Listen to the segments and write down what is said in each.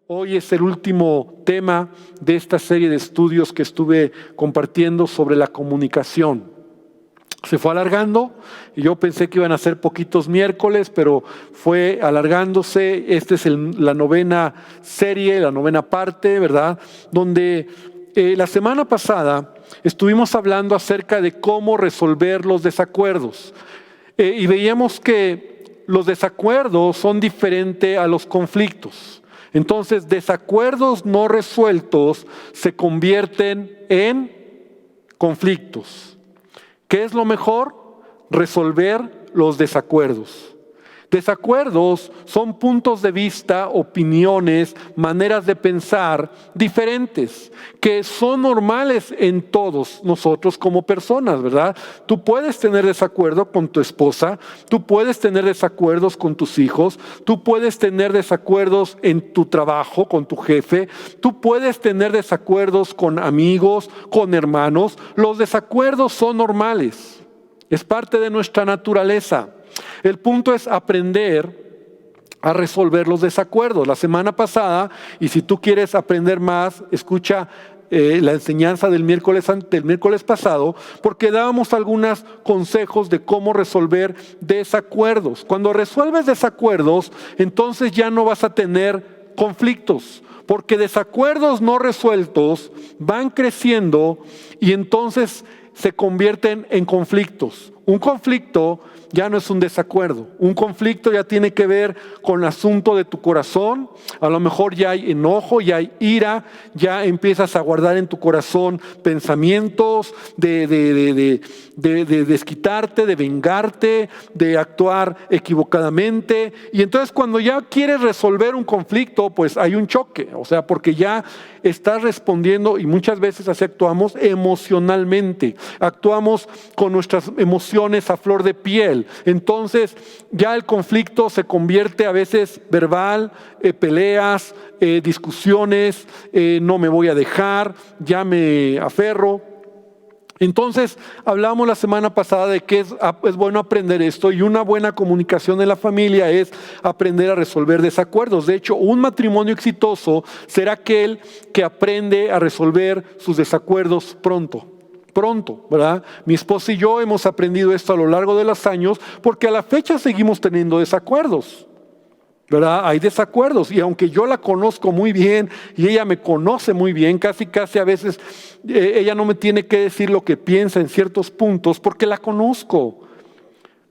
Hoy es el último tema de esta serie de estudios que estuve compartiendo sobre la comunicación. Se fue alargando y yo pensé que iban a ser poquitos miércoles, pero fue alargándose. Esta es la novena serie, la novena parte, ¿verdad? Donde la semana pasada estuvimos hablando acerca de cómo resolver los desacuerdos. Y veíamos que los desacuerdos son diferentes a los conflictos. Entonces, desacuerdos no resueltos se convierten en conflictos. ¿Qué es lo mejor? Resolver los desacuerdos. Desacuerdos son puntos de vista, opiniones, maneras de pensar diferentes, que son normales en todos nosotros como personas, ¿verdad? Tú puedes tener desacuerdo con tu esposa, tú puedes tener desacuerdos con tus hijos, tú puedes tener desacuerdos en tu trabajo, con tu jefe, tú puedes tener desacuerdos con amigos, con hermanos. Los desacuerdos son normales, es parte de nuestra naturaleza. El punto es aprender a resolver los desacuerdos. La semana pasada, y si tú quieres aprender más, escucha la enseñanza del miércoles pasado, porque dábamos algunos consejos de cómo resolver desacuerdos. Cuando resuelves desacuerdos, entonces ya no vas a tener conflictos, porque desacuerdos no resueltos van creciendo y entonces se convierten en conflictos. Un conflicto ya no es un desacuerdo. Un conflicto ya tiene que ver con el asunto de tu corazón. A lo mejor ya hay enojo, ya hay ira, ya empiezas a guardar en tu corazón pensamientos de desquitarte, de vengarte, de actuar equivocadamente. Y entonces cuando ya quieres resolver un conflicto, pues hay un choque. O sea, porque ya estás respondiendo, y muchas veces así actuamos emocionalmente. Actuamos con nuestras emociones a flor de piel. Entonces ya el conflicto se convierte a veces verbal, peleas, discusiones, no me voy a dejar, ya me aferro. Entonces hablamos la semana pasada de que es bueno aprender esto, y una buena comunicación en la familia es aprender a resolver desacuerdos. De hecho, un matrimonio exitoso será aquel que aprende a resolver sus desacuerdos pronto, ¿verdad? Mi esposa y yo hemos aprendido esto a lo largo de los años, porque a la fecha seguimos teniendo desacuerdos, ¿verdad? Hay desacuerdos, y aunque yo la conozco muy bien y ella me conoce muy bien, casi a veces ella no me tiene que decir lo que piensa en ciertos puntos porque la conozco,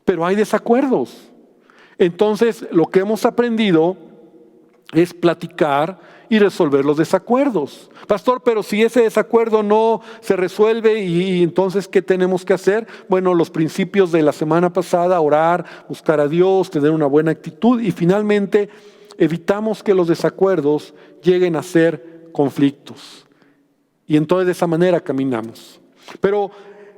pero hay desacuerdos. Entonces lo que hemos aprendido es platicar y resolver los desacuerdos. Pastor, pero si ese desacuerdo no se resuelve, y entonces ¿qué tenemos que hacer? Bueno, los principios de la semana pasada: orar, buscar a Dios, tener una buena actitud, y finalmente evitamos que los desacuerdos lleguen a ser conflictos. Y entonces de esa manera caminamos. Pero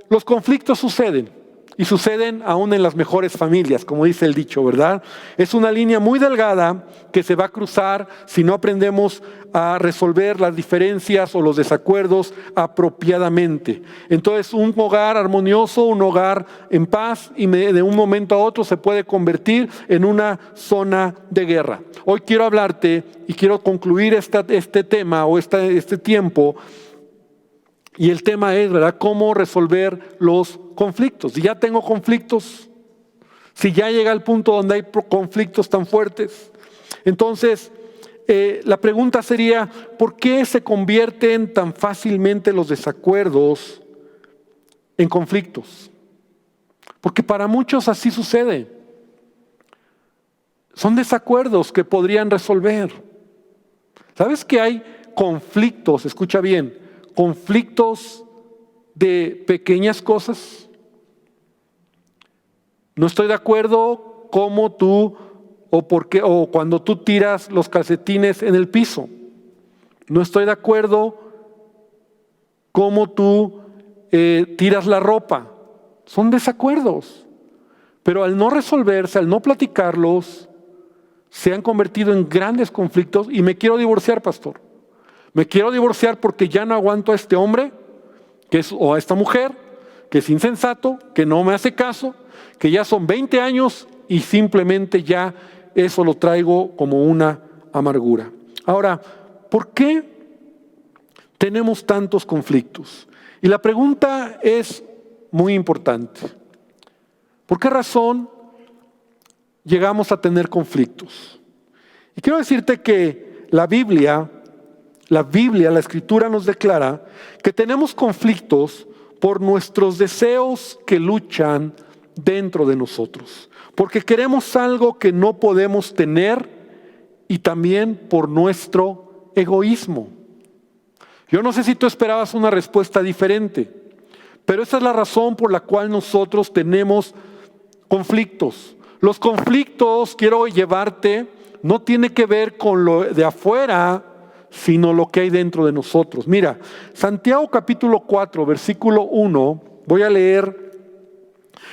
los conflictos suceden. Y suceden aún en las mejores familias, como dice el dicho, ¿verdad? Es una línea muy delgada que se va a cruzar si no aprendemos a resolver las diferencias o los desacuerdos apropiadamente. Entonces, un hogar armonioso, un hogar en paz, y de un momento a otro se puede convertir en una zona de guerra. Hoy quiero hablarte y quiero concluir este tema o este tiempo. Y el tema es, ¿verdad?, cómo resolver los conflictos. Si ya tengo conflictos, si ya llega al punto donde hay conflictos tan fuertes, entonces la pregunta sería: ¿por qué se convierten tan fácilmente los desacuerdos en conflictos? Porque para muchos así sucede. Son desacuerdos que podrían resolver. ¿Sabes que hay conflictos? Escucha bien. Conflictos de pequeñas cosas. No estoy de acuerdo cómo tú o por qué, o cuando tú tiras los calcetines en el piso. No estoy de acuerdo cómo tú tiras la ropa. Son desacuerdos. Pero al no resolverse, al no platicarlos, se han convertido en grandes conflictos. Y me quiero divorciar, pastor. Me quiero divorciar porque ya no aguanto a este hombre, o a esta mujer, que es insensato, que no me hace caso, que ya son 20 años y simplemente ya eso lo traigo como una amargura. Ahora, ¿por qué tenemos tantos conflictos? Y la pregunta es muy importante. ¿Por qué razón llegamos a tener conflictos? Y quiero decirte que la Biblia, la Escritura nos declara que tenemos conflictos por nuestros deseos que luchan dentro de nosotros. Porque queremos algo que no podemos tener y también por nuestro egoísmo. Yo no sé si tú esperabas una respuesta diferente, pero esa es la razón por la cual nosotros tenemos conflictos. Los conflictos, quiero llevarte, no tiene que ver con lo de afuera, sino lo que hay dentro de nosotros. Mira, Santiago capítulo 4, versículo 1, voy a leer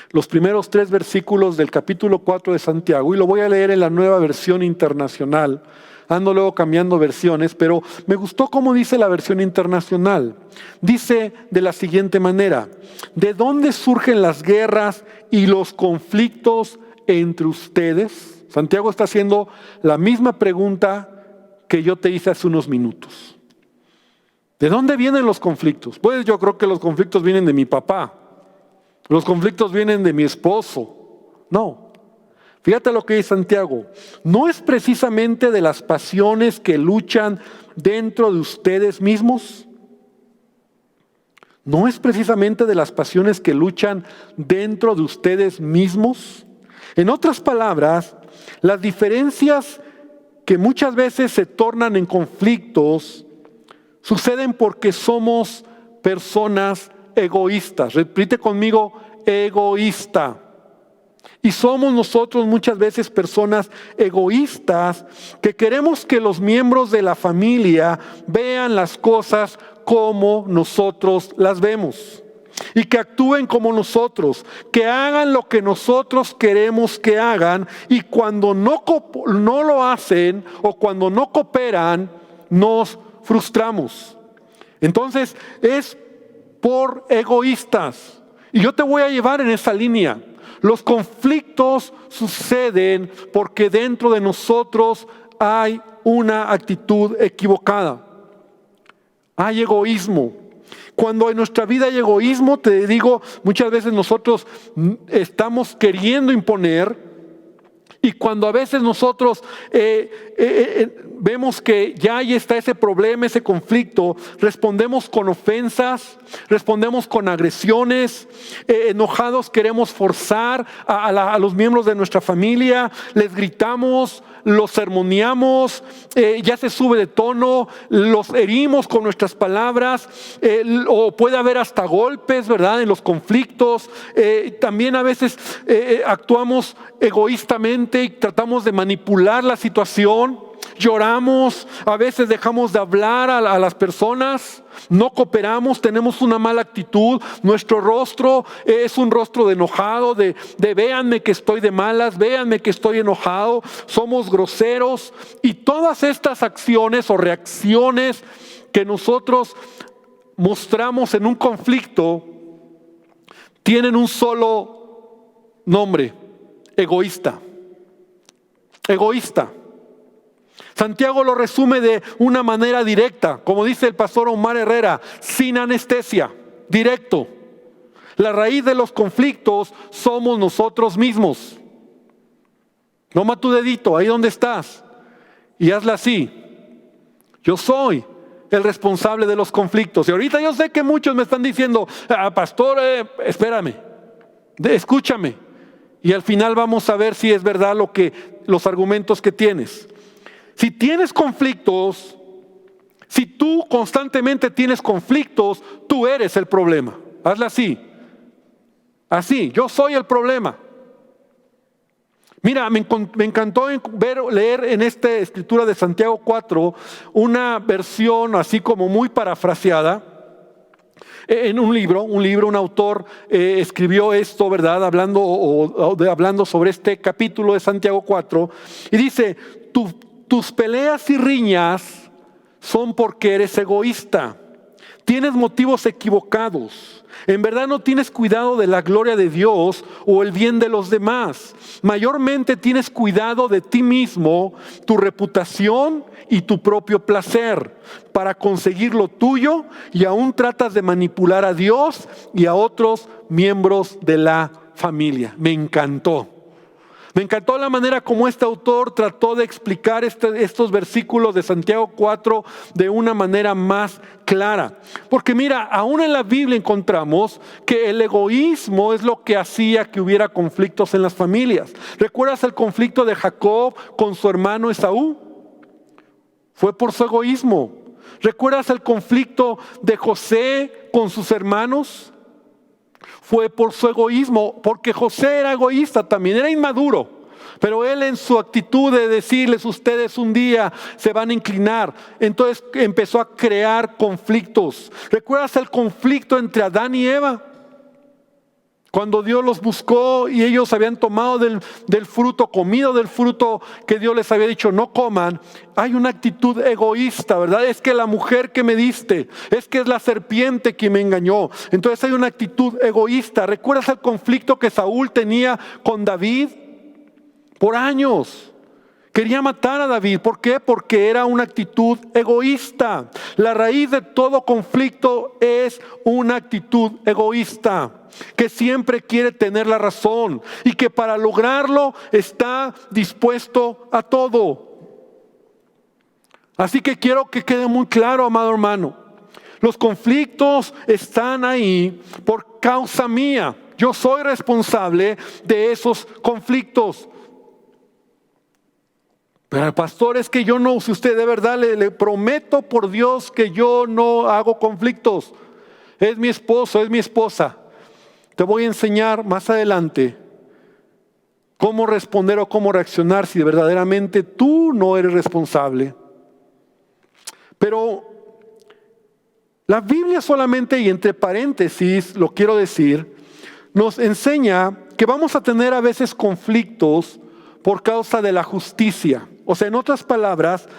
los primeros 3 versículos del capítulo 4 de Santiago y lo voy a leer en la Nueva Versión Internacional. Ando luego cambiando versiones, pero me gustó cómo dice la versión internacional. Dice de la siguiente manera: ¿de dónde surgen las guerras y los conflictos entre ustedes? Santiago está haciendo la misma pregunta que yo te hice hace unos minutos. ¿De dónde vienen los conflictos? Pues yo creo que los conflictos vienen de mi papá. Los conflictos vienen de mi esposo. No. Fíjate lo que dice Santiago. ¿No es precisamente de las pasiones que luchan dentro de ustedes mismos? ¿No es precisamente de las pasiones que luchan dentro de ustedes mismos? En otras palabras, las diferencias que muchas veces se tornan en conflictos suceden porque somos personas egoístas. Repite conmigo: egoísta. Y somos nosotros muchas veces personas egoístas que queremos que los miembros de la familia vean las cosas como nosotros las vemos y que actúen como nosotros, que hagan lo que nosotros queremos que hagan, y cuando no lo hacen o cuando no cooperan, nos frustramos. Entonces es por egoístas. Y yo te voy a llevar en esa línea. Los conflictos suceden porque dentro de nosotros hay una actitud equivocada. Hay egoísmo. Cuando en nuestra vida hay egoísmo, te digo, muchas veces nosotros estamos queriendo imponer. Y cuando a veces nosotros vemos que ya ahí está ese problema, ese conflicto, respondemos con ofensas, respondemos con agresiones, enojados queremos forzar a los miembros de nuestra familia, les gritamos, los sermoneamos, ya se sube de tono, los herimos con nuestras palabras, o puede haber hasta golpes, ¿verdad? En los conflictos. También a veces actuamos egoístamente y tratamos de manipular la situación. Lloramos, a veces dejamos de hablar a las personas, no cooperamos, tenemos una mala actitud, nuestro rostro es un rostro de enojado, de véanme que estoy de malas, véanme que estoy enojado, somos groseros. Y todas estas acciones o reacciones que nosotros mostramos en un conflicto tienen un solo nombre: egoísta. Egoísta. Santiago lo resume de una manera directa, como dice el pastor Omar Herrera, sin anestesia, directo. La raíz de los conflictos somos nosotros mismos. Toma tu dedito, ahí donde estás, y hazla así: yo soy el responsable de los conflictos. Y ahorita yo sé que muchos me están diciendo: pastor, espérame, escúchame. Y al final vamos a ver si es verdad los argumentos que tienes. Si tienes conflictos, si tú constantemente tienes conflictos, tú eres el problema. Hazla así. Así, yo soy el problema. Mira, me encantó leer en esta escritura de Santiago 4 una versión así como muy parafraseada. En un libro, un autor escribió esto, ¿verdad? Hablando sobre este capítulo de Santiago 4, y dice: tus peleas y riñas son porque eres egoísta. Tienes motivos equivocados. En verdad no tienes cuidado de la gloria de Dios o el bien de los demás. Mayormente tienes cuidado de ti mismo, tu reputación y tu propio placer para conseguir lo tuyo, y aún tratas de manipular a Dios y a otros miembros de la familia. Me encantó. Me encantó la manera como este autor trató de explicar estos versículos de Santiago 4 de una manera más clara. Porque mira, aún en la Biblia encontramos que el egoísmo es lo que hacía que hubiera conflictos en las familias. ¿Recuerdas el conflicto de Jacob con su hermano Esaú? Fue por su egoísmo. ¿Recuerdas el conflicto de José con sus hermanos? Fue por su egoísmo, porque José era egoísta también, era inmaduro. Pero él, en su actitud de decirles, ustedes un día se van a inclinar, entonces empezó a crear conflictos. ¿Recuerdas el conflicto entre Adán y Eva? Cuando Dios los buscó y ellos habían tomado del fruto, comido del fruto que Dios les había dicho no coman, hay una actitud egoísta, ¿verdad? Es que la mujer que me diste, es que es la serpiente que me engañó. Entonces hay una actitud egoísta. ¿Recuerdas el conflicto que Saúl tenía con David? Por años. Quería matar a David. ¿Por qué? Porque era una actitud egoísta. La raíz de todo conflicto es una actitud egoísta, que siempre quiere tener la razón y que para lograrlo está dispuesto a todo. Así que quiero que quede muy claro, amado hermano, los conflictos están ahí por causa mía. Yo soy responsable de esos conflictos. Pero el pastor, es que yo no, si usted de verdad le prometo por Dios que yo no hago conflictos. Es mi esposo, es mi esposa. Te voy a enseñar más adelante cómo responder o cómo reaccionar si verdaderamente tú no eres responsable. Pero la Biblia solamente, y entre paréntesis lo quiero decir, nos enseña que vamos a tener a veces conflictos por causa de la justicia. O sea, en otras palabras,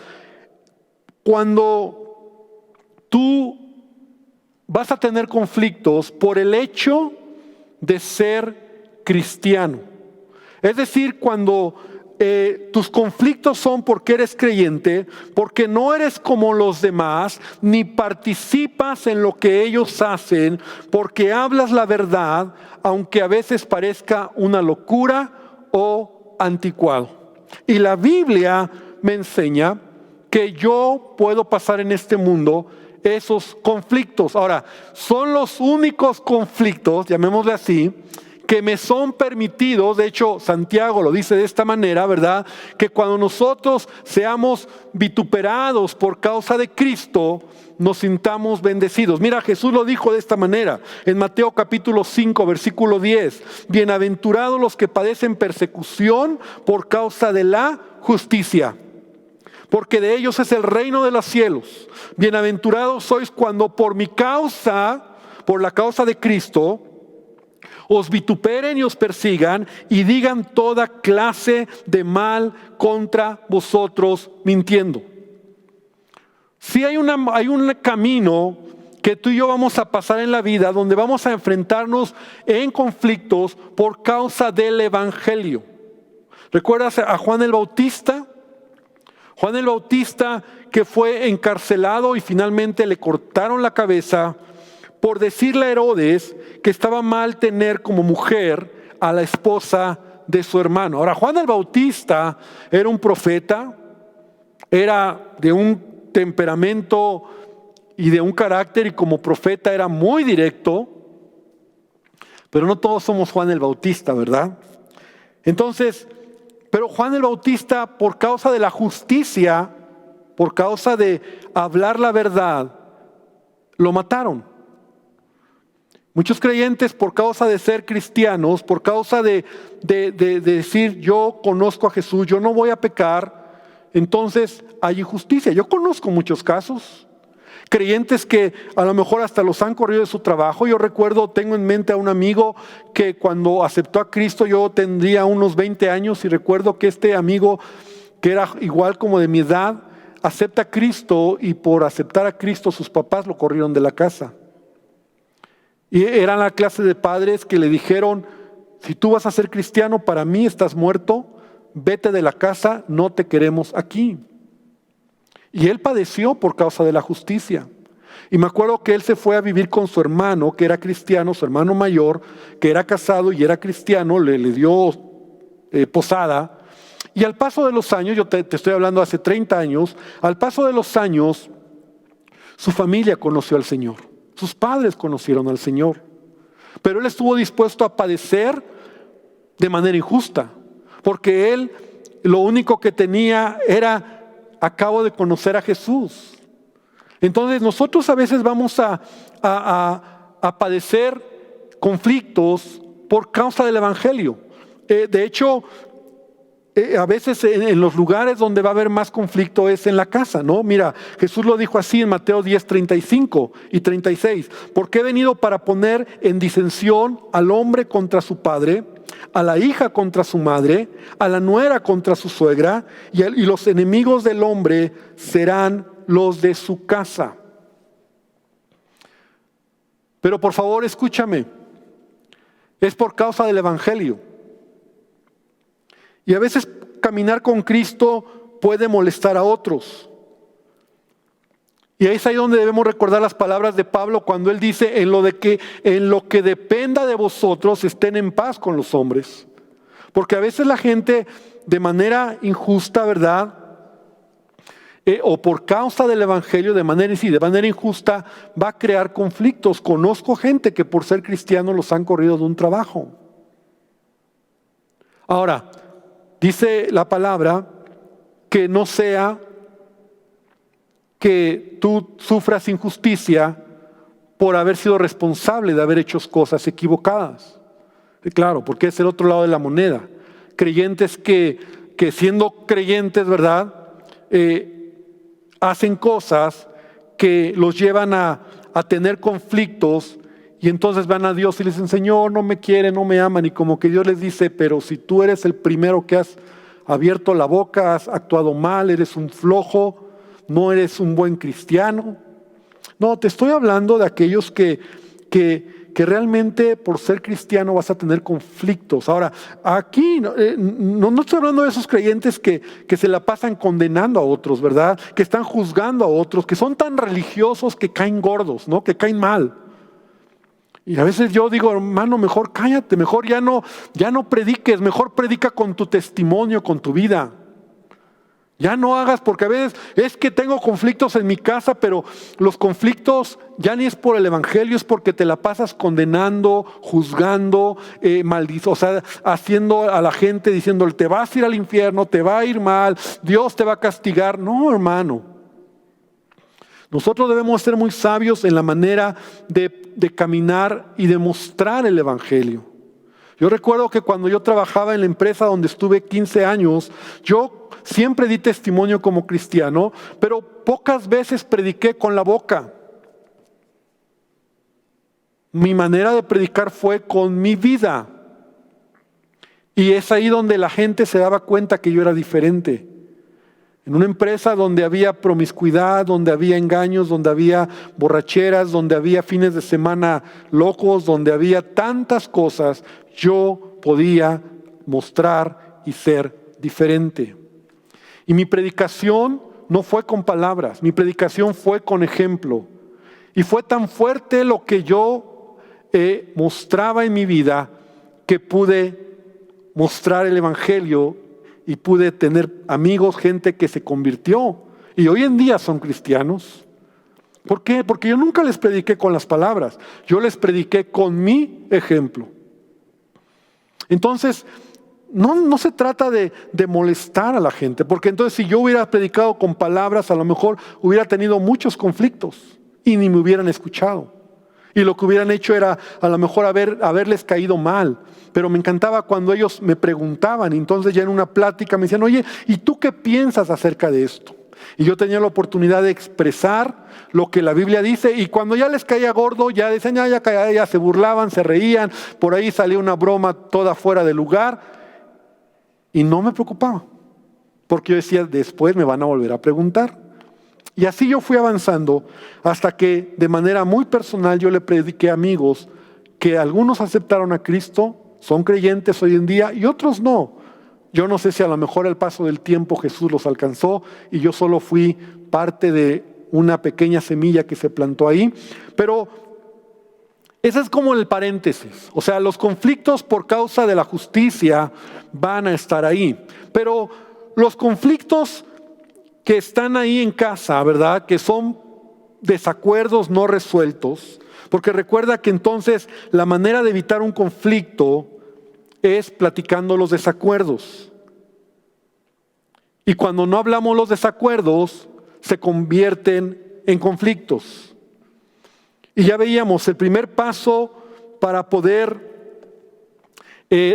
cuando tú vas a tener conflictos por el hecho de ser cristiano. Es decir, cuando tus conflictos son porque eres creyente, porque no eres como los demás, ni participas en lo que ellos hacen, porque hablas la verdad, aunque a veces parezca una locura o anticuado. Y la Biblia me enseña que yo puedo pasar en este mundo esos conflictos. Ahora, son los únicos conflictos, llamémosle así, que me son permitidos. De hecho, Santiago lo dice de esta manera, ¿verdad? Que cuando nosotros seamos vituperados por causa de Cristo, nos sintamos bendecidos. Mira, Jesús lo dijo de esta manera en Mateo capítulo 5, versículo 10. Bienaventurados los que padecen persecución por causa de la justicia, porque de ellos es el reino de los cielos. Bienaventurados sois cuando por mi causa, por la causa de Cristo, os vituperen y os persigan y digan toda clase de mal contra vosotros mintiendo. Sí hay un camino que tú y yo vamos a pasar en la vida donde vamos a enfrentarnos en conflictos por causa del evangelio. ¿Recuerdas a Juan el Bautista? Juan el Bautista, que fue encarcelado y finalmente le cortaron la cabeza por decirle a Herodes que estaba mal tener como mujer a la esposa de su hermano. Ahora, Juan el Bautista era un profeta, era de un temperamento y de un carácter, y como profeta era muy directo, pero no todos somos Juan el Bautista, ¿verdad? Entonces, pero Juan el Bautista, por causa de la justicia, por causa de hablar la verdad, lo mataron. Muchos creyentes, por causa de ser cristianos, por causa de decir yo conozco a Jesús, yo no voy a pecar, entonces hay injusticia. Yo conozco muchos casos. Creyentes que a lo mejor hasta los han corrido de su trabajo. Yo recuerdo, tengo en mente a un amigo que cuando aceptó a Cristo yo tendría unos 20 años, y recuerdo que este amigo, que era igual como de mi edad, acepta a Cristo y por aceptar a Cristo sus papás lo corrieron de la casa. Y eran la clase de padres que le dijeron, si tú vas a ser cristiano, para mí estás muerto, vete de la casa, no te queremos aquí. Y él padeció por causa de la justicia. Y me acuerdo que él se fue a vivir con su hermano, que era cristiano, su hermano mayor, que era casado y era cristiano, le dio posada. Y al paso de los años, yo te estoy hablando hace 30 años, al paso de los años, su familia conoció al Señor. Sus padres conocieron al Señor. Pero él estuvo dispuesto a padecer de manera injusta, porque él lo único que tenía era, acabo de conocer a Jesús. Entonces nosotros a veces vamos a padecer conflictos por causa del Evangelio. De hecho, a veces en los lugares donde va a haber más conflicto es en la casa, ¿no? Mira, Jesús lo dijo así en Mateo 10, 35 y 36. Porque he venido para poner en disensión al hombre contra su padre, a la hija contra su madre, a la nuera contra su suegra, y los enemigos del hombre serán los de su casa. Pero por favor, escúchame. Es por causa del Evangelio. Y a veces caminar con Cristo puede molestar a otros. Y ahí es ahí donde debemos recordar las palabras de Pablo cuando él dice, en lo que dependa de vosotros, estén en paz con los hombres. Porque a veces la gente de manera injusta, ¿verdad? O por causa del Evangelio, de manera injusta, va a crear conflictos. Conozco gente que por ser cristianos los han corrido de un trabajo. Ahora, dice la palabra que no sea que tú sufras injusticia por haber sido responsable de haber hecho cosas equivocadas. Claro, porque es el otro lado de la moneda. Creyentes que siendo creyentes, ¿verdad? Hacen cosas que los llevan a tener conflictos. Y entonces van a Dios y le dicen, Señor, no me quieren, no me aman. Y como que Dios les dice, pero si tú eres el primero que has abierto la boca, has actuado mal, eres un flojo, no eres un buen cristiano. No, te estoy hablando de aquellos que realmente por ser cristiano vas a tener conflictos. Ahora, aquí no estoy hablando de esos creyentes que se la pasan condenando a otros, ¿verdad? Que están juzgando a otros, que son tan religiosos que caen gordos, ¿no? Que caen mal. Y a veces yo digo, hermano, mejor cállate, mejor ya no prediques, mejor predica con tu testimonio, con tu vida. Ya no hagas, porque a veces es que tengo conflictos en mi casa, pero los conflictos ya ni es por el Evangelio, es porque te la pasas condenando, juzgando, o sea, haciendo a la gente diciéndole, te vas a ir al infierno, te va a ir mal, Dios te va a castigar. No, hermano. Nosotros debemos ser muy sabios en la manera de caminar y de mostrar el Evangelio. Yo recuerdo que cuando yo trabajaba en la empresa donde estuve 15 años, yo siempre di testimonio como cristiano, pero pocas veces prediqué con la boca. Mi manera de predicar fue con mi vida. Y es ahí donde la gente se daba cuenta que yo era diferente. En una empresa donde había promiscuidad, donde había engaños, donde había borracheras, donde había fines de semana locos, donde había tantas cosas, yo podía mostrar y ser diferente. Y mi predicación no fue con palabras, mi predicación fue con ejemplo. Y fue tan fuerte lo que yo mostraba en mi vida que pude mostrar el Evangelio y pude tener amigos, gente que se convirtió. Y hoy en día son cristianos. ¿Por qué? Porque yo nunca les prediqué con las palabras. Yo les prediqué con mi ejemplo. Entonces, no se trata de molestar a la gente. Porque entonces si yo hubiera predicado con palabras, a lo mejor hubiera tenido muchos conflictos y ni me hubieran escuchado. Y lo que hubieran hecho era a lo mejor haberles caído mal. Pero me encantaba cuando ellos me preguntaban. Y entonces ya en una plática me decían, oye, ¿y tú qué piensas acerca de esto? Y yo tenía la oportunidad de expresar lo que la Biblia dice. Y cuando ya les caía gordo, ya decían, ya se burlaban, se reían. Por ahí salía una broma toda fuera de lugar. Y no me preocupaba. Porque yo decía, después me van a volver a preguntar. Y así yo fui avanzando hasta que de manera muy personal yo le prediqué a amigos que algunos aceptaron a Cristo, son creyentes hoy en día y otros no. Yo no sé si a lo mejor al paso del tiempo Jesús los alcanzó y yo solo fui parte de una pequeña semilla que se plantó ahí. Pero ese es como el paréntesis. O sea, los conflictos por causa de la justicia van a estar ahí. Pero los conflictos que están ahí en casa, ¿verdad? Que son desacuerdos no resueltos. Porque recuerda que entonces la manera de evitar un conflicto es platicando los desacuerdos. Y cuando no hablamos los desacuerdos, se convierten en conflictos. Y ya veíamos, el primer paso para poder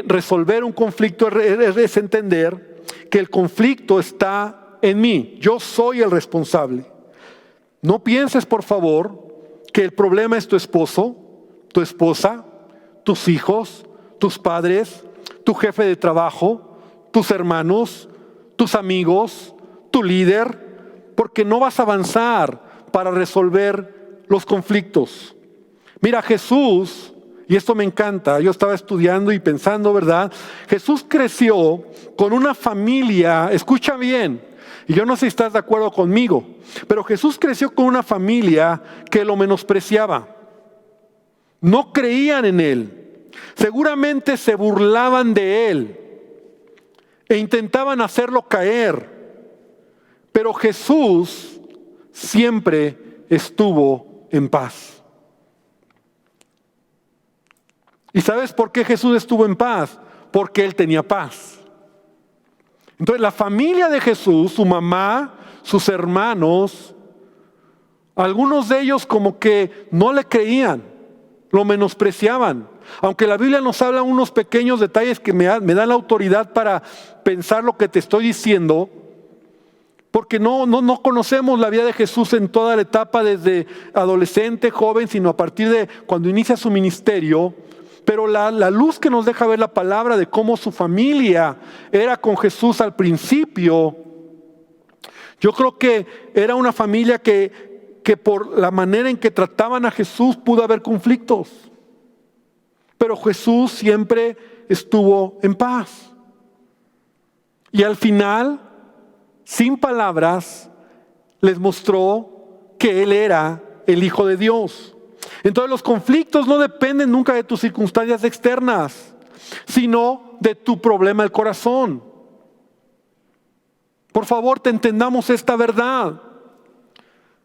resolver un conflicto es entender que el conflicto está en mí. Yo soy el responsable. No pienses, por favor, que el problema es tu esposo, tu esposa, tus hijos, tus padres, tu jefe de trabajo, tus hermanos, tus amigos, tu líder, porque no vas a avanzar para resolver los conflictos. Mira, Jesús, y esto me encanta, yo estaba estudiando y pensando, ¿verdad? Jesús creció con una familia, escucha bien, y yo no sé si estás de acuerdo conmigo, pero Jesús creció con una familia que lo menospreciaba. No creían en Él. Seguramente se burlaban de Él e intentaban hacerlo caer. Pero Jesús siempre estuvo en paz. ¿Y sabes por qué Jesús estuvo en paz? Porque Él tenía paz. Entonces la familia de Jesús, su mamá, sus hermanos, algunos de ellos como que no le creían, lo menospreciaban. Aunque la Biblia nos habla unos pequeños detalles que me dan la autoridad para pensar lo que te estoy diciendo, porque no conocemos la vida de Jesús en toda la etapa desde adolescente, joven, sino a partir de cuando inicia su ministerio. Pero la luz que nos deja ver la palabra de cómo su familia era con Jesús al principio, yo creo que era una familia que por la manera en que trataban a Jesús pudo haber conflictos. Pero Jesús siempre estuvo en paz. Y al final, sin palabras, les mostró que Él era el Hijo de Dios. Entonces los conflictos no dependen nunca de tus circunstancias externas, sino de tu problema del corazón. Por favor, te entendamos esta verdad.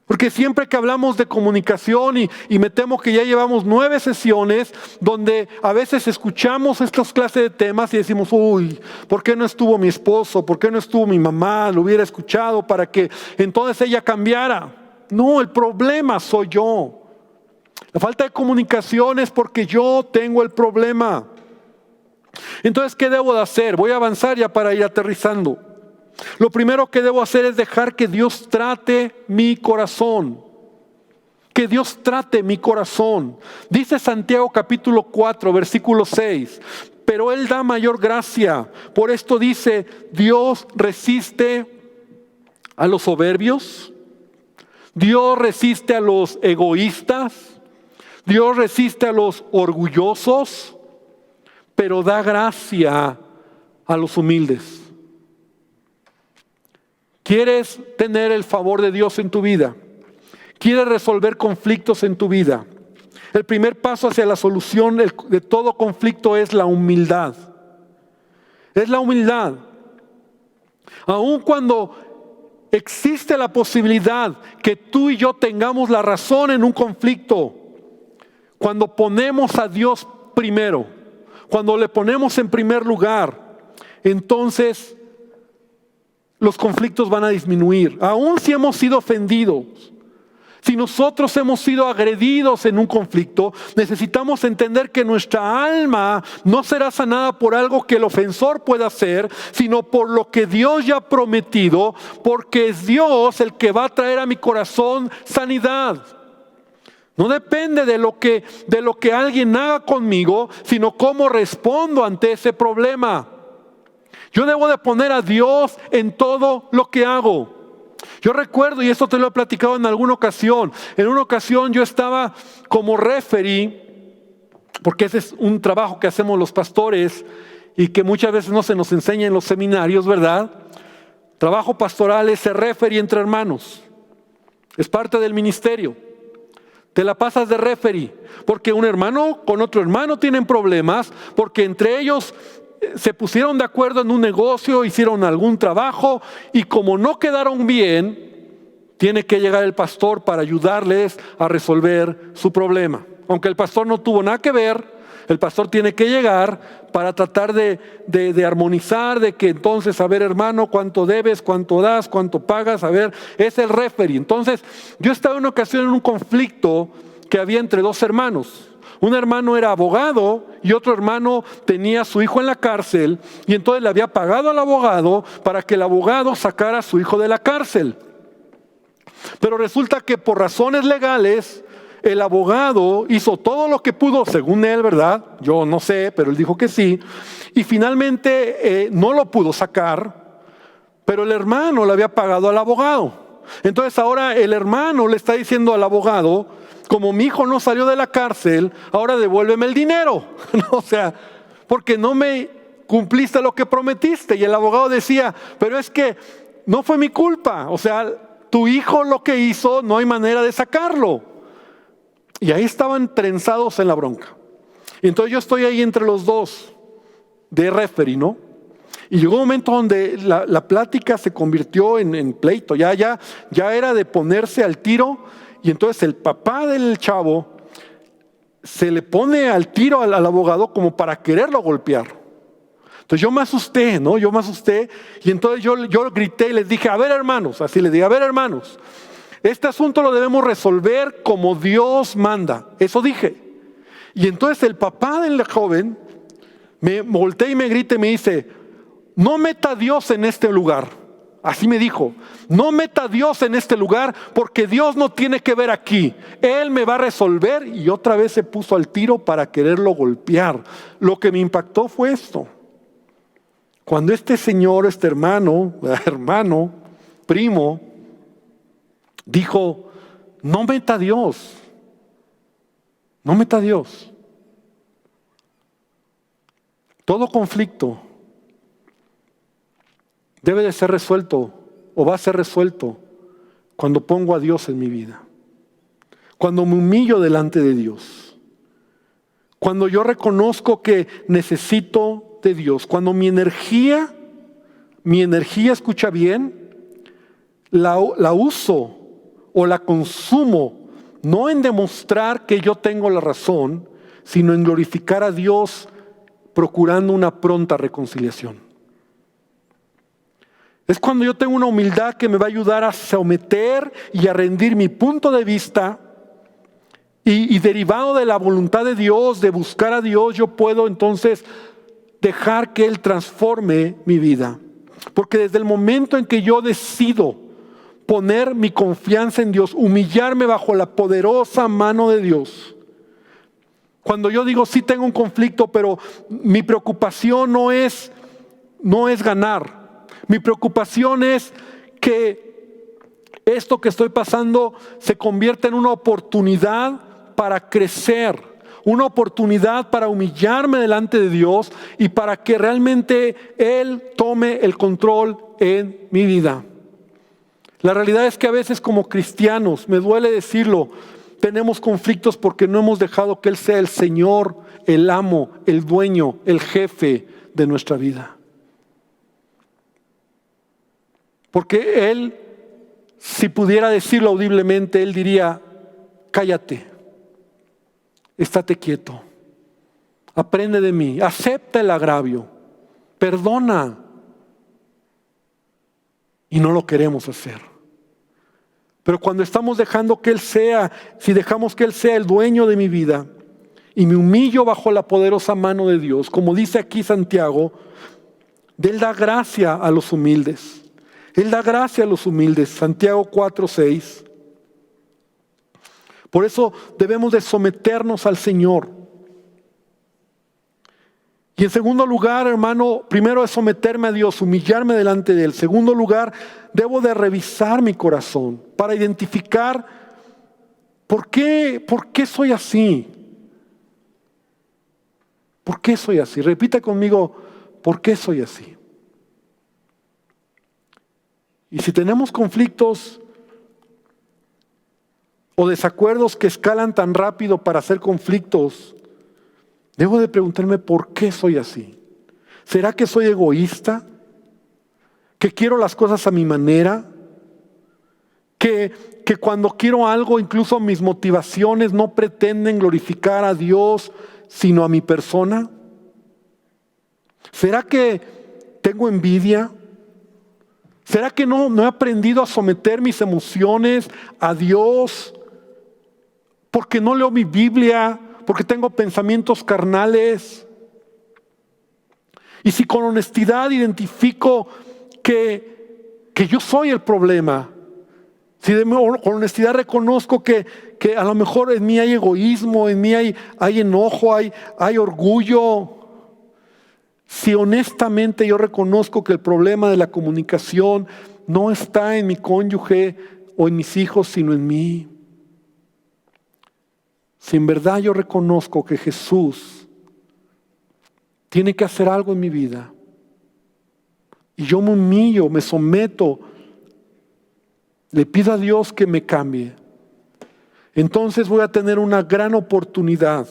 Porque siempre que hablamos de comunicación, y me temo que ya llevamos 9 sesiones donde a veces escuchamos estas clases de temas y decimos, uy, ¿por qué no estuvo mi esposo? ¿Por qué no estuvo mi mamá? Lo hubiera escuchado para que entonces ella cambiara. No, el problema soy yo. La falta de comunicación es porque yo tengo el problema. Entonces, ¿qué debo de hacer? Voy a avanzar ya para ir aterrizando. Lo primero que debo hacer es dejar que Dios trate mi corazón. Que Dios trate mi corazón. Dice Santiago capítulo 4, versículo 6. Pero Él da mayor gracia. Por esto dice, Dios resiste a los soberbios. Dios resiste a los egoístas. Dios resiste a los orgullosos. Pero da gracia a los humildes. ¿Quieres tener el favor de Dios en tu vida? ¿Quieres resolver conflictos en tu vida? El primer paso hacia la solución de todo conflicto es la humildad. Es la humildad. Aun cuando existe la posibilidad que tú y yo tengamos la razón en un conflicto, cuando ponemos a Dios primero, cuando le ponemos en primer lugar, entonces los conflictos van a disminuir. Aun si hemos sido ofendidos, si nosotros hemos sido agredidos en un conflicto, necesitamos entender que nuestra alma no será sanada por algo que el ofensor pueda hacer, sino por lo que Dios ya ha prometido, porque es Dios el que va a traer a mi corazón sanidad. No depende de lo que alguien haga conmigo, sino cómo respondo ante ese problema. Yo debo de poner a Dios en todo lo que hago. Yo recuerdo, y esto te lo he platicado en alguna ocasión, en una ocasión yo estaba como referee, porque ese es un trabajo que hacemos los pastores y que muchas veces no se nos enseña en los seminarios, ¿verdad? Trabajo pastoral es ser referee entre hermanos. Es parte del ministerio. Te la pasas de referee, porque un hermano con otro hermano tienen problemas, porque entre ellos se pusieron de acuerdo en un negocio, hicieron algún trabajo y como no quedaron bien, tiene que llegar el pastor para ayudarles a resolver su problema. Aunque el pastor no tuvo nada que ver, el pastor tiene que llegar para tratar de armonizar, de que entonces, a ver hermano, cuánto debes, cuánto das, cuánto pagas, a ver, es el referee. Entonces, yo estaba en una ocasión en un conflicto que había entre dos hermanos. Un hermano era abogado y otro hermano tenía a su hijo en la cárcel y entonces le había pagado al abogado para que el abogado sacara a su hijo de la cárcel. Pero resulta que por razones legales, el abogado hizo todo lo que pudo, según él, ¿verdad? Yo no sé, pero él dijo que sí. Y finalmente no lo pudo sacar, pero el hermano le había pagado al abogado. Entonces ahora el hermano le está diciendo al abogado, como mi hijo no salió de la cárcel, ahora devuélveme el dinero. O sea, porque no me cumpliste lo que prometiste. Y el abogado decía, pero es que no fue mi culpa. O sea, tu hijo lo que hizo, no hay manera de sacarlo. Y ahí estaban trenzados en la bronca. Y entonces yo estoy ahí entre los dos, de referee, ¿no? Y llegó un momento donde la plática se convirtió en pleito. Ya era de ponerse al tiro. Y entonces el papá del chavo se le pone al tiro al abogado como para quererlo golpear. Entonces yo me asusté, ¿no? Yo me asusté. Y entonces yo grité y les dije, a ver hermanos, así les dije, a ver hermanos, este asunto lo debemos resolver como Dios manda. Eso dije. Y entonces el papá del joven me voltea y me grita y me dice, no meta a Dios en este lugar. Así me dijo, no meta a Dios en este lugar porque Dios no tiene que ver aquí. Él me va a resolver. Y otra vez se puso al tiro para quererlo golpear. Lo que me impactó fue esto. Cuando este señor, este hermano, primo, dijo, no meta a Dios. No meta a Dios. Todo conflicto debe de ser resuelto o va a ser resuelto cuando pongo a Dios en mi vida. Cuando me humillo delante de Dios. Cuando yo reconozco que necesito de Dios. Cuando mi energía, escucha bien, la uso o la consumo, no en demostrar que yo tengo la razón, sino en glorificar a Dios procurando una pronta reconciliación. Es cuando yo tengo una humildad que me va a ayudar a someter y a rendir mi punto de vista y derivado de la voluntad de Dios, de buscar a Dios, yo puedo entonces dejar que Él transforme mi vida. Porque desde el momento en que yo decido poner mi confianza en Dios, humillarme bajo la poderosa mano de Dios. Cuando yo digo, sí tengo un conflicto, pero mi preocupación no es ganar. Mi preocupación es que esto que estoy pasando se convierta en una oportunidad para crecer, una oportunidad para humillarme delante de Dios y para que realmente Él tome el control en mi vida. La realidad es que a veces como cristianos, me duele decirlo, tenemos conflictos porque no hemos dejado que Él sea el Señor, el amo, el dueño, el jefe de nuestra vida. Porque Él, si pudiera decirlo audiblemente, Él diría, cállate, estate quieto, aprende de mí, acepta el agravio, perdona. Y no lo queremos hacer. Pero cuando estamos dejando que Él sea, si dejamos que Él sea el dueño de mi vida y me humillo bajo la poderosa mano de Dios, como dice aquí Santiago, Él da gracia a los humildes. Él da gracia a los humildes. Santiago 4:6. Por eso debemos de someternos al Señor. Y en segundo lugar, hermano, primero es someterme a Dios, humillarme delante de Él. En segundo lugar, debo de revisar mi corazón para identificar por qué soy así. ¿Por qué soy así? Repita conmigo, ¿por qué soy así? Y si tenemos conflictos o desacuerdos que escalan tan rápido para hacer conflictos, debo de preguntarme por qué soy así. ¿Será que soy egoísta? ¿Que quiero las cosas a mi manera? ¿Que cuando quiero algo, incluso mis motivaciones no pretenden glorificar a Dios, sino a mi persona? ¿Será que tengo envidia? ¿Será que no he aprendido a someter mis emociones a Dios? Porque no leo mi Biblia, porque tengo pensamientos carnales. Y si con honestidad identifico que yo soy el problema, si con honestidad reconozco que a lo mejor en mí hay egoísmo, en mí hay enojo, hay orgullo, si honestamente yo reconozco que el problema de la comunicación no está en mi cónyuge o en mis hijos, sino en mí. Si en verdad yo reconozco que Jesús tiene que hacer algo en mi vida y yo me humillo, me someto, le pido a Dios que me cambie, entonces voy a tener una gran oportunidad.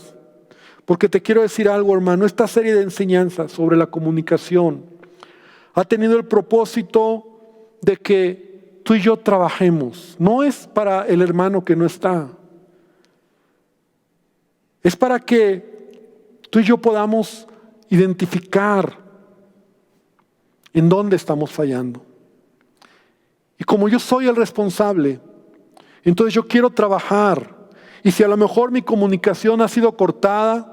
Porque te quiero decir algo, hermano, esta serie de enseñanzas sobre la comunicación ha tenido el propósito de que tú y yo trabajemos. No es para el hermano que no está. Es para que tú y yo podamos identificar en dónde estamos fallando. Y como yo soy el responsable, entonces yo quiero trabajar. Y si a lo mejor mi comunicación ha sido cortada,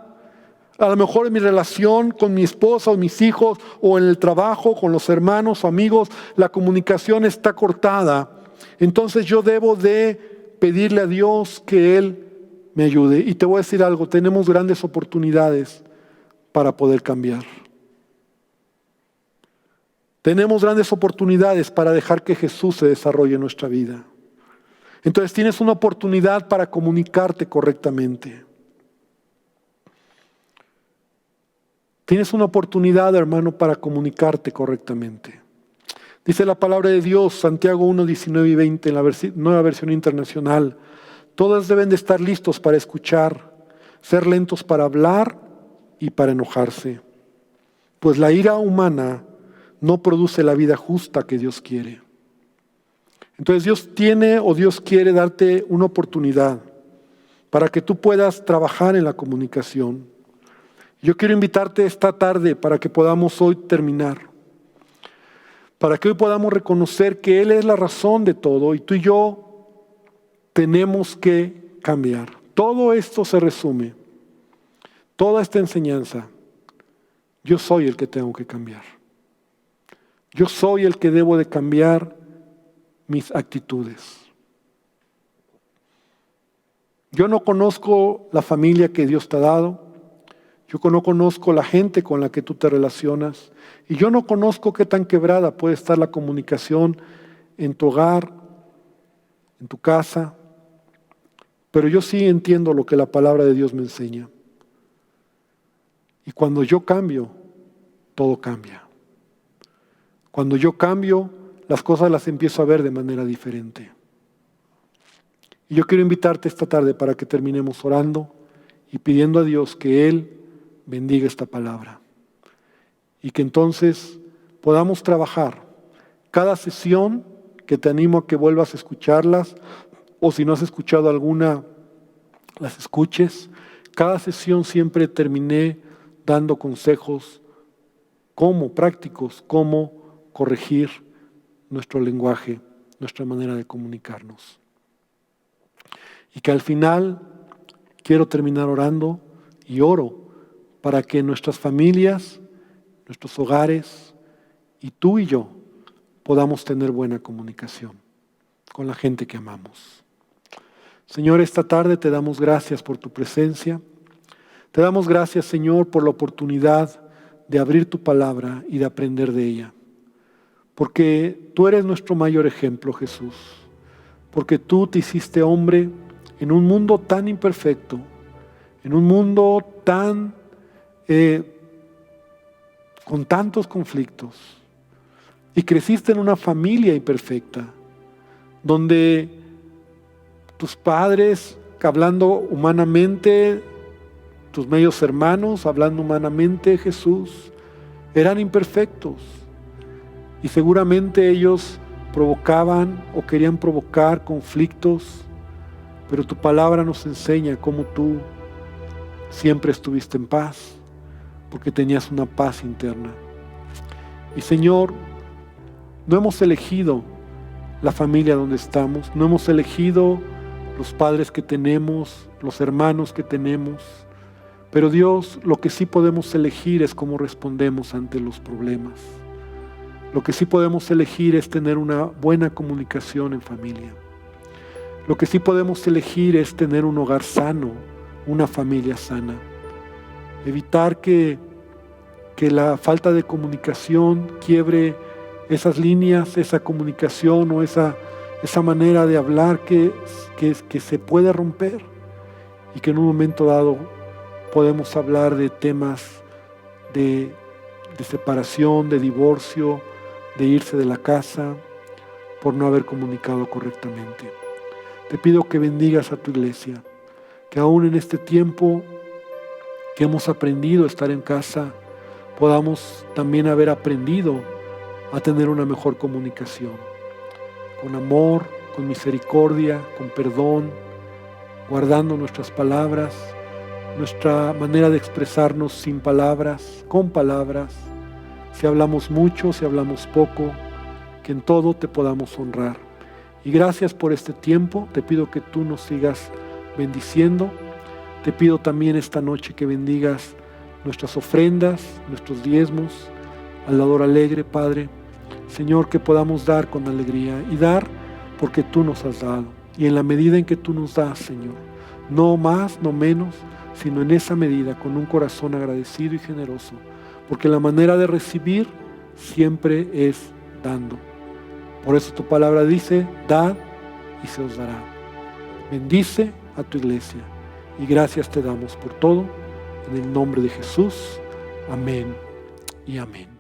a lo mejor en mi relación con mi esposa o mis hijos, o en el trabajo con los hermanos o amigos, la comunicación está cortada, entonces yo debo de pedirle a Dios que Él me ayude. Y te voy a decir algo, tenemos grandes oportunidades para poder cambiar. Tenemos grandes oportunidades para dejar que Jesús se desarrolle en nuestra vida. Entonces tienes una oportunidad para comunicarte correctamente. Tienes una oportunidad, hermano, para comunicarte correctamente. Dice la palabra de Dios, Santiago 1, 19 y 20, en la nueva versión internacional. Todos deben de estar listos para escuchar, ser lentos para hablar y para enojarse. Pues la ira humana no produce la vida justa que Dios quiere. Entonces Dios quiere darte una oportunidad para que tú puedas trabajar en la comunicación. Yo quiero invitarte esta tarde para que podamos hoy terminar. Para que hoy podamos reconocer que Él es la razón de todo y tú y yo tenemos que cambiar. Todo esto se resume, toda esta enseñanza, yo soy el que tengo que cambiar. Yo soy el que debo de cambiar mis actitudes. Yo no conozco la familia que Dios te ha dado. Yo no conozco la gente con la que tú te relacionas. Y yo no conozco qué tan quebrada puede estar la comunicación en tu hogar, en tu casa. Pero yo sí entiendo lo que la palabra de Dios me enseña. Y cuando yo cambio, todo cambia. Cuando yo cambio, las cosas las empiezo a ver de manera diferente. Y yo quiero invitarte esta tarde para que terminemos orando y pidiendo a Dios que Él bendiga esta palabra. Y que entonces podamos trabajar cada sesión, que te animo a que vuelvas a escucharlas, o si no has escuchado alguna, las escuches. Cada sesión siempre terminé dando consejos prácticos, cómo corregir nuestro lenguaje, nuestra manera de comunicarnos. Y que al final quiero terminar orando y oro para que nuestras familias, nuestros hogares y tú y yo podamos tener buena comunicación con la gente que amamos. Señor, esta tarde te damos gracias por tu presencia. Te damos gracias, Señor, por la oportunidad de abrir tu palabra y de aprender de ella. Porque tú eres nuestro mayor ejemplo, Jesús. Porque tú te hiciste hombre en un mundo tan imperfecto, en un mundo tan con tantos conflictos. Y creciste en una familia imperfecta, donde tus padres, hablando humanamente, tus medios hermanos, hablando humanamente, Jesús, eran imperfectos. Y seguramente ellos provocaban o querían provocar conflictos, pero tu palabra nos enseña cómo tú siempre estuviste en paz, porque tenías una paz interna. Y Señor, no hemos elegido la familia donde estamos, no hemos elegido los padres que tenemos, los hermanos que tenemos, pero Dios, lo que sí podemos elegir es cómo respondemos ante los problemas. Lo que sí podemos elegir es tener una buena comunicación en familia. Lo que sí podemos elegir es tener un hogar sano, una familia sana. Evitar que la falta de comunicación quiebre esas líneas, esa comunicación o esa manera de hablar que se puede romper, y que en un momento dado podemos hablar de temas de separación, de divorcio, de irse de la casa por no haber comunicado correctamente. Te pido que bendigas a tu iglesia, que aún en este tiempo que hemos aprendido a estar en casa, podamos también haber aprendido a tener una mejor comunicación, con amor, con misericordia, con perdón, guardando nuestras palabras, nuestra manera de expresarnos sin palabras, con palabras, si hablamos mucho, si hablamos poco, que en todo te podamos honrar. Y gracias por este tiempo, te pido que tú nos sigas bendiciendo. Te pido también esta noche que bendigas nuestras ofrendas, nuestros diezmos, al dador alegre, Padre. Señor, que podamos dar con alegría y dar porque tú nos has dado. Y en la medida en que tú nos das, Señor, no más, no menos, sino en esa medida, con un corazón agradecido y generoso. Porque la manera de recibir siempre es dando. Por eso tu palabra dice, dad y se os dará. Bendice a tu iglesia. Y gracias te damos por todo. En el nombre de Jesús. Amén y amén.